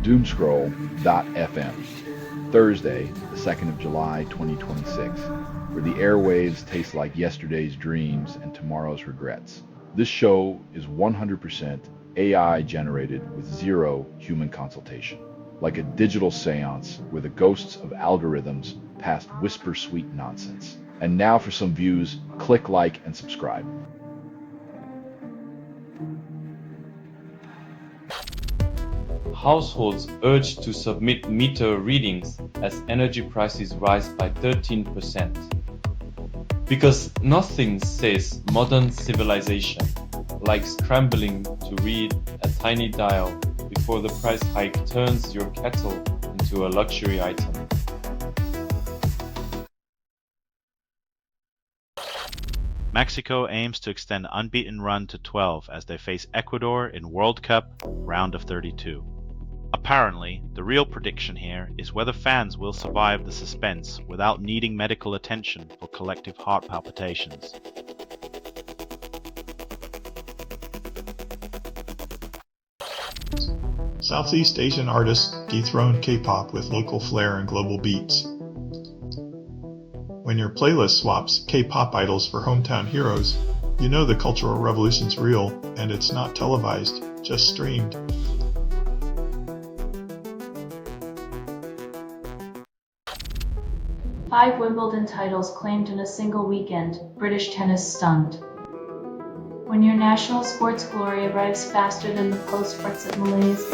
Doomscroll.fm, Thursday, the 2nd of July, 2026, where the airwaves taste like yesterday's dreams and tomorrow's regrets. This show is 100% AI generated with zero human consultation, like a digital seance where the ghosts of algorithms passed whisper sweet nonsense. And now for some views, click like and subscribe. Households urged to submit meter readings as energy prices rise by 13%. Because nothing says modern civilization like scrambling to read a tiny dial before the price hike turns your kettle into a luxury item. Mexico aims to extend unbeaten run to 12 as they face Ecuador in World Cup round of 32. Apparently, the real prediction here is whether fans will survive the suspense without needing medical attention for collective heart palpitations. Southeast Asian artists dethrone K-pop with local flair and global beats. When your playlist swaps K-pop idols for hometown heroes, you know the cultural revolution's real, and it's not televised, just streamed. Five Wimbledon titles claimed in a single weekend, British tennis stunned. When your national sports glory arrives faster than the post-Brexit malaise,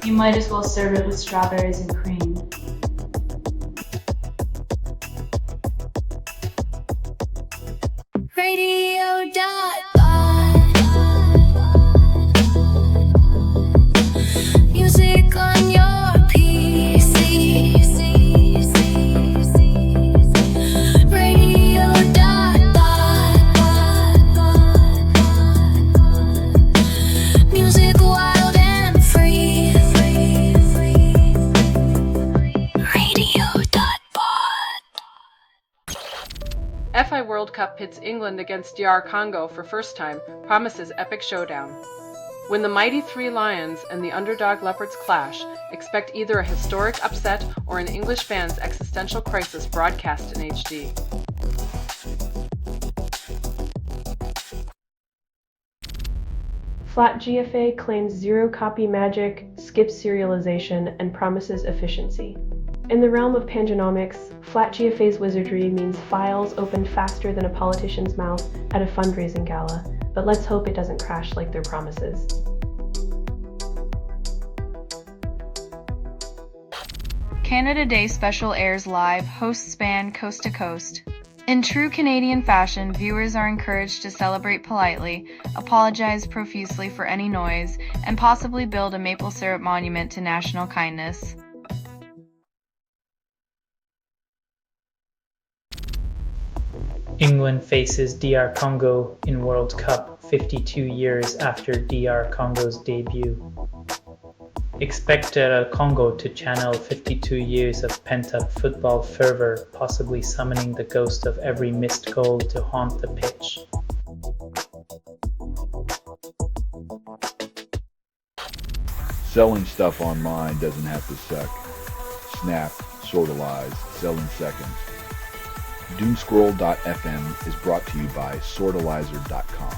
you might as well serve it with strawberries and cream. Music on your PC. Radio. Music wild and free. FI World Cup pits England against DR Congo for first time, promises epic showdown. When the mighty Three Lions and the underdog Leopards clash, expect either a historic upset or an English fan's existential crisis broadcast in HD. Flat GFA claims zero-copy magic, skips serialization, and promises efficiency. In the realm of pangenomics, Flat GFA's wizardry means files open faster than a politician's mouth at a fundraising gala, but let's hope it doesn't crash like their promises. Canada Day special airs live, hosts span coast to coast. In true Canadian fashion, viewers are encouraged to celebrate politely, apologize profusely for any noise, and possibly build a maple syrup monument to national kindness. England faces DR Congo in World Cup 52 years after DR Congo's debut. Expect Congo to channel 52 years of pent-up football fervor, possibly summoning the ghost of every missed goal to haunt the pitch. Selling stuff online doesn't have to suck. Snap, sortalize, sell in seconds. Doomscroll.fm is brought to you by sortalizer.com.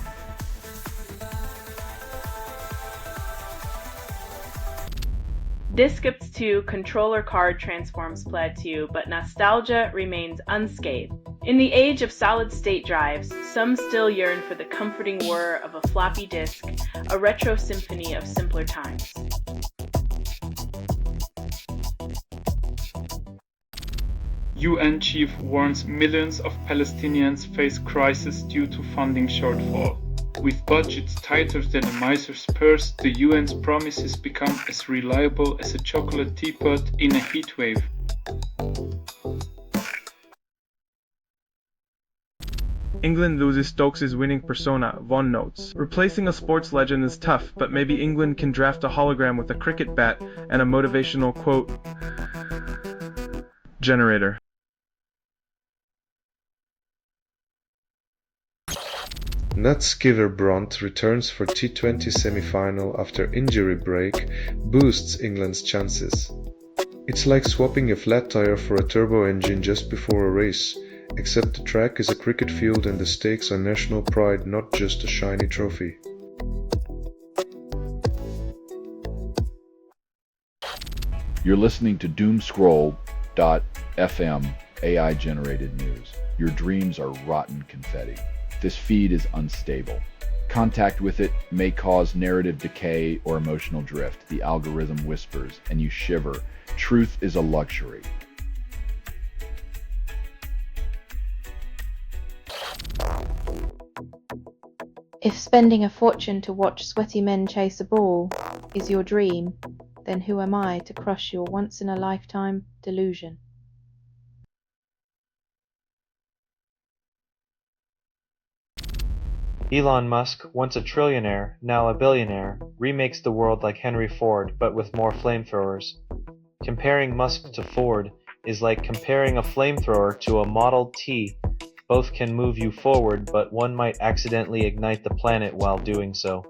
Disc skips to controller card transforms Plaid 2, but nostalgia remains unscathed. In the age of solid-state drives, some still yearn for the comforting whir of a floppy disk, a retro symphony of simpler times. UN chief warns millions of Palestinians face crisis due to funding shortfall. With budgets tighter than a miser's purse, the UN's promises become as reliable as a chocolate teapot in a heatwave. England loses Stokes' winning persona, Vaughan notes. Replacing a sports legend is tough, but maybe England can draft a hologram with a cricket bat and a motivational quote generator. Bront returns for T20 semi-final after injury break boosts England's chances. It's like swapping a flat tire for a turbo engine just before a race, except the track is a cricket field and the stakes are national pride, not just a shiny trophy. You're listening to Doomscroll.fm AI-generated news. Your dreams are rotten confetti. This feed is unstable. Contact with it may cause narrative decay or emotional drift. The algorithm whispers, and you shiver. Truth is a luxury. If spending a fortune to watch sweaty men chase a ball is your dream, then who am I to crush your once-in-a-lifetime delusion? Elon Musk, once a trillionaire, now a billionaire, remakes the world like Henry Ford, but with more flamethrowers. Comparing Musk to Ford is like comparing a flamethrower to a Model T. Both can move you forward, but one might accidentally ignite the planet while doing so.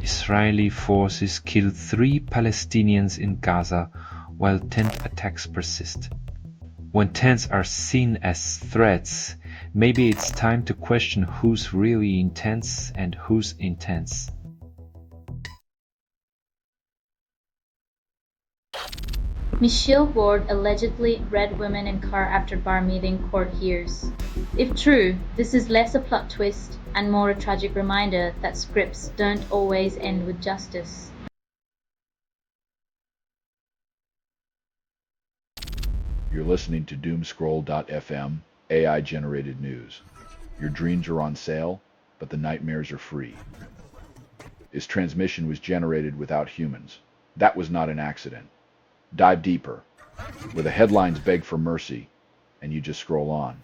Israeli forces kill 3 Palestinians in Gaza while tent attacks persist. When tents are seen as threats, maybe it's time to question who's really intense and who's intense. Michelle Ward allegedly read women in car after bar meeting, court hears. If true, this is less a plot twist and more a tragic reminder that scripts don't always end with justice. You're listening to Doomscroll.fm AI-generated news. Your dreams are on sale, but the nightmares are free. This transmission was generated without humans. That was not an accident. Dive deeper, where the headlines beg for mercy, and you just scroll on.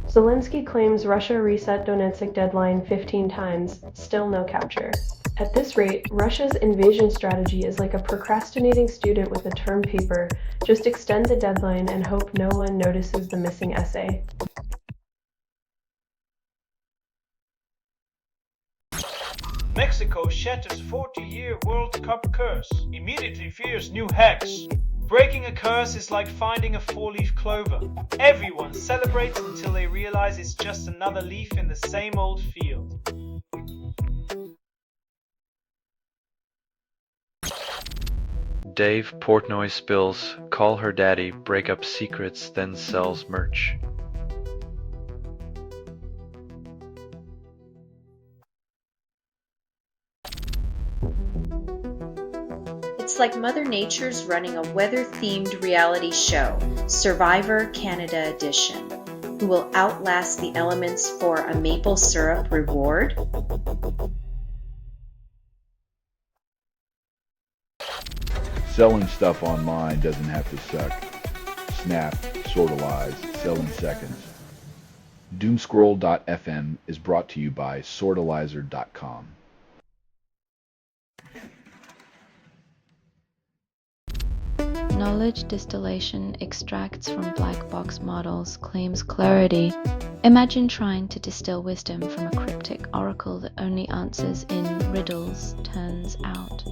Zelensky claims Russia reset Donetsk deadline 15 times, still no capture. At this rate, Russia's invasion strategy is like a procrastinating student with a term paper. Just extend the deadline and hope no one notices the missing essay. Mexico shatters 40-year World Cup curse, immediately fears new hacks. Breaking a curse is like finding a 4-leaf clover. Everyone celebrates until they realize it's just another leaf in the same old field. Dave Portnoy spills Call Her Daddy, break up secrets, then sells merch. It's like Mother Nature's running a weather-themed reality show, Survivor Canada Edition. Who will outlast the elements for a maple syrup reward? Selling stuff online doesn't have to suck. Snap, sortalize, sell in seconds. Doomscroll.fm is brought to you by sortalizer.com. Knowledge distillation extracts from black box models claims clarity. Imagine trying to distill wisdom from a cryptic oracle that only answers in riddles, turns out.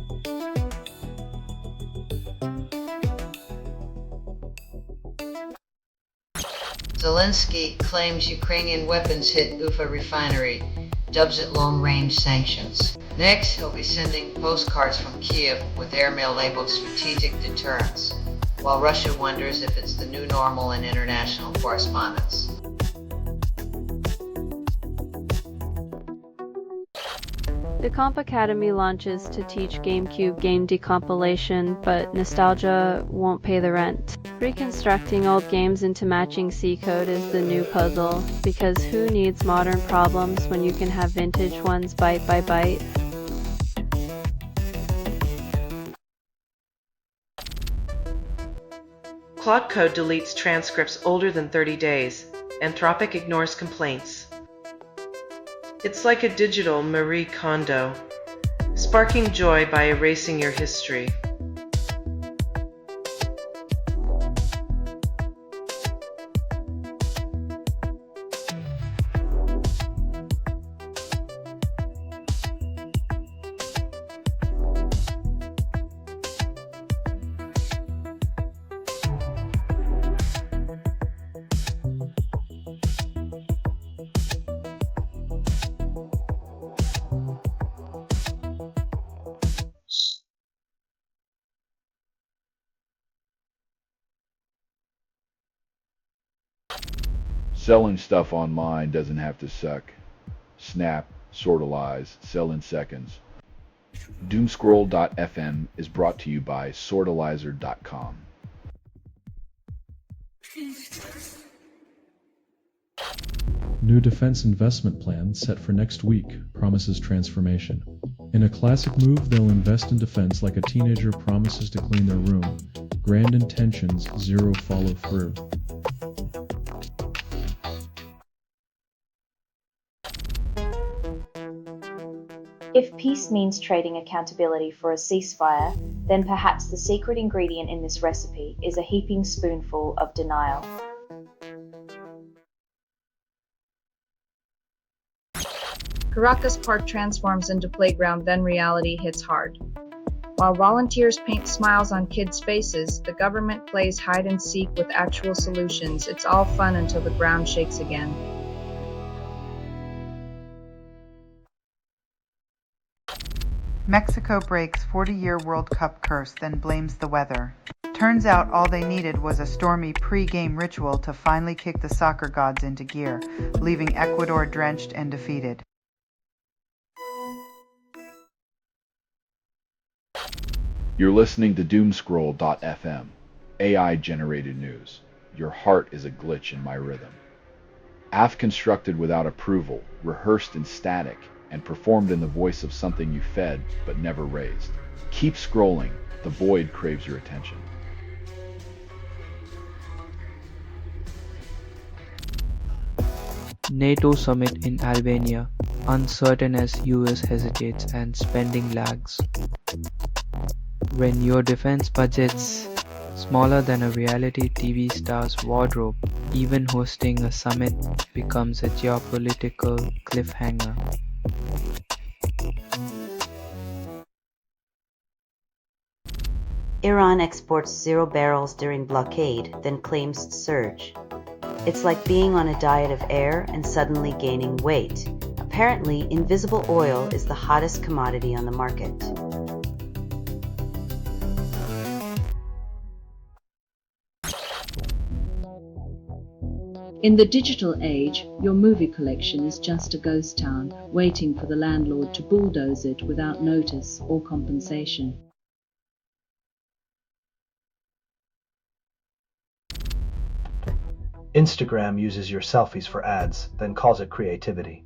Zelensky claims Ukrainian weapons hit Ufa refinery, dubs it long-range sanctions. Next, he'll be sending postcards from Kiev with airmail labeled strategic deterrence, while Russia wonders if it's the new normal in international correspondence. The Comp Academy launches to teach GameCube game decompilation, but nostalgia won't pay the rent. Reconstructing old games into matching C code is the new puzzle, because who needs modern problems when you can have vintage ones byte by byte? Claude Code deletes transcripts older than 30 days. Anthropic ignores complaints. It's like a digital Marie Kondo. Sparking joy by erasing your history. Selling stuff online doesn't have to suck. Snap, sortalize, sell in seconds. Doomscroll.fm is brought to you by sortalizer.com. New defense investment plan set for next week promises transformation. In a classic move, they'll invest in defense like a teenager promises to clean their room. Grand intentions, zero follow through. If peace means trading accountability for a ceasefire, then perhaps the secret ingredient in this recipe is a heaping spoonful of denial. Caracas Park transforms into playground, then reality hits hard. While volunteers paint smiles on kids' faces, the government plays hide and seek with actual solutions. It's all fun until the ground shakes again. Mexico breaks 40-year World Cup curse, then blames the weather. Turns out all they needed was a stormy pre-game ritual to finally kick the soccer gods into gear, leaving Ecuador drenched and defeated. You're listening to Doomscroll.fm, AI-generated news. Your heart is a glitch in my rhythm. AF constructed without approval, rehearsed in static, and performed in the voice of something you fed but never raised. Keep scrolling, the void craves your attention. NATO summit in Albania, uncertain as US hesitates and spending lags. When your defense budget's smaller than a reality TV star's wardrobe, even hosting a summit becomes a geopolitical cliffhanger. Iran exports 0 barrels during blockade, then claims surge. It's like being on a diet of air and suddenly gaining weight. Apparently, invisible oil is the hottest commodity on the market. In the digital age, your movie collection is just a ghost town, waiting for the landlord to bulldoze it without notice or compensation. Instagram uses your selfies for ads, then calls it creativity.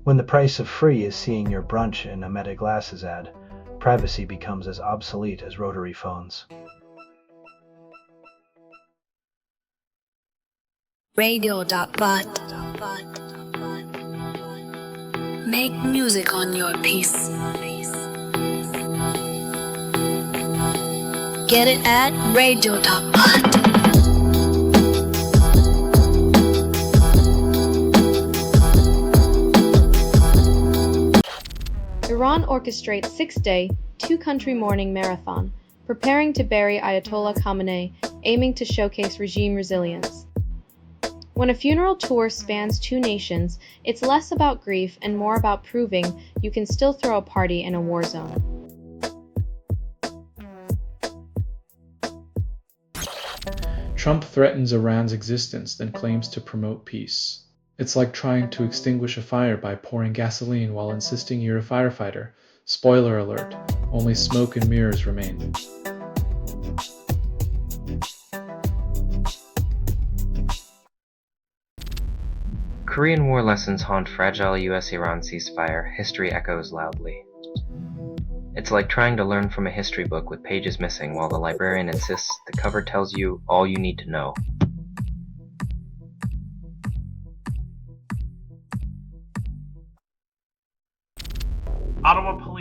When the price of free is seeing your brunch in a Meta Glasses ad, privacy becomes as obsolete as rotary phones. Radio.bot. Make music on your piece. Get it at radio.bot. Iran orchestrates 6-day, 2-country mourning marathon, preparing to bury Ayatollah Khamenei, aiming to showcase regime resilience. When a funeral tour spans 2 nations, it's less about grief and more about proving you can still throw a party in a war zone. Trump threatens Iran's existence, then claims to promote peace. It's like trying to extinguish a fire by pouring gasoline while insisting you're a firefighter. Spoiler alert, only smoke and mirrors remain. Korean War lessons haunt fragile US-Iran ceasefire, history echoes loudly. It's like trying to learn from a history book with pages missing while the librarian insists the cover tells you all you need to know.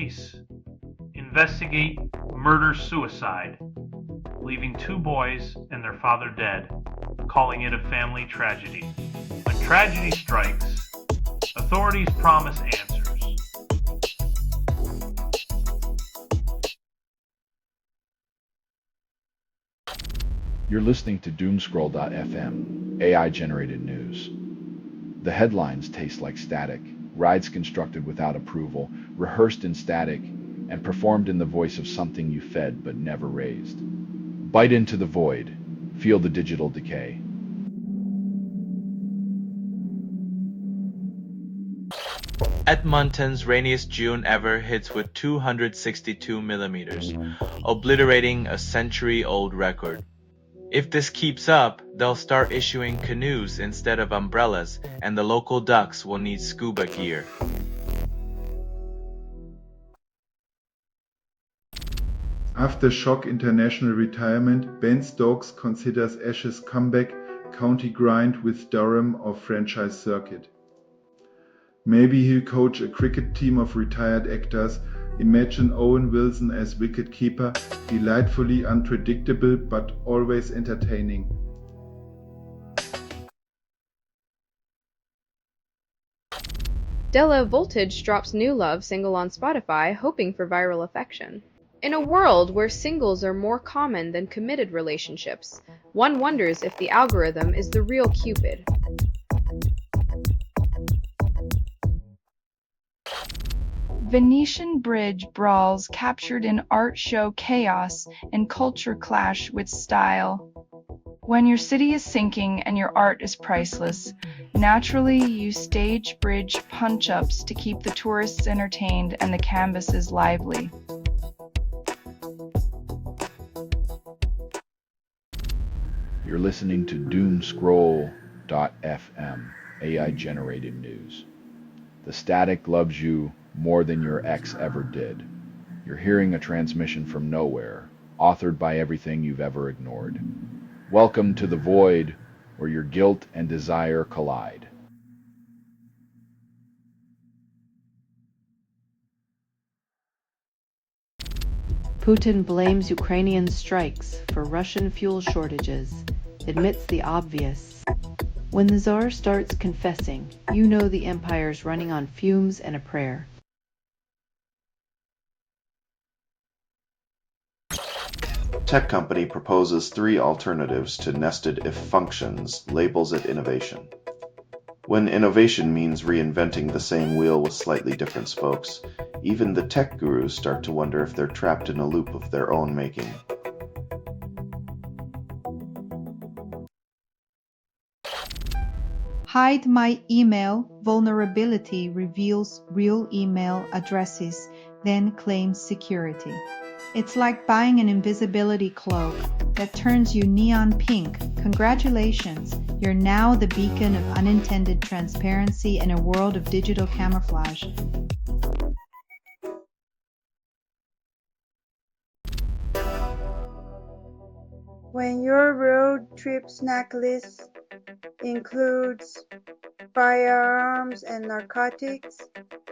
police investigate murder-suicide, leaving 2 boys and their father dead, calling it a family tragedy. When tragedy strikes, authorities promise answers. You're listening to Doomscroll.fm, AI-generated news. The headlines taste like static, rides constructed without approval, rehearsed in static, and performed in the voice of something you fed but never raised. Bite into the void. Feel the digital decay. Edmonton's rainiest June ever hits with 262 millimeters, obliterating a century-old record. If this keeps up, they'll start issuing canoes instead of umbrellas, and the local ducks will need scuba gear. After Shock International retirement, Ben Stokes considers Ash's comeback county grind with Durham or franchise circuit. Maybe he'll coach a cricket team of retired actors. Imagine Owen Wilson as wicketkeeper, delightfully unpredictable but always entertaining. Della Voltage drops new love single on Spotify, hoping for viral affection. In a world where singles are more common than committed relationships, one wonders if the algorithm is the real Cupid. Venetian Bridge brawls captured in art show chaos and culture clash with style. When your city is sinking and your art is priceless, naturally you stage bridge punch-ups to keep the tourists entertained and the canvases lively. You're listening to Doomscroll.fm, AI-generated news. The static loves you more than your ex ever did. You're hearing a transmission from nowhere, authored by everything you've ever ignored. Welcome to the void, where your guilt and desire collide. Putin blames Ukrainian strikes for Russian fuel shortages, admits the obvious. When the Tsar starts confessing, you know the empire's running on fumes and a prayer. Tech company proposes 3 alternatives to nested if functions, labels it innovation. When innovation means reinventing the same wheel with slightly different spokes, even the tech gurus start to wonder if they're trapped in a loop of their own making. Hide my email vulnerability reveals real email addresses, then claims security. It's like buying an invisibility cloak that turns you neon pink. Congratulations, you're now the beacon of unintended transparency in a world of digital camouflage. When your road trip snack list includes firearms and narcotics,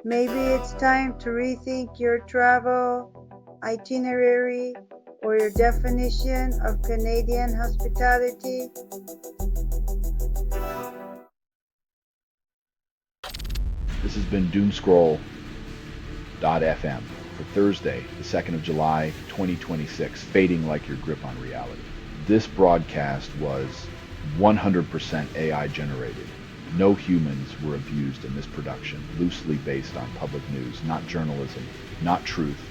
maybe it's time to rethink your travel itinerary or your definition of Canadian hospitality. This has been Doomscroll.fm for Thursday, the 2nd of July, 2026, fading like your grip on reality. This broadcast was 100% AI generated. No humans were abused in this production, loosely based on public news, not journalism, not truth,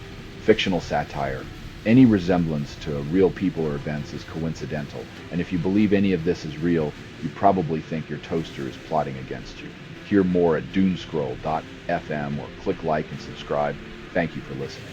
fictional satire. Any resemblance to real people or events is coincidental, and if you believe any of this is real, you probably think your toaster is plotting against you. Hear more at Doomscroll.fm or click like and subscribe. Thank you for listening.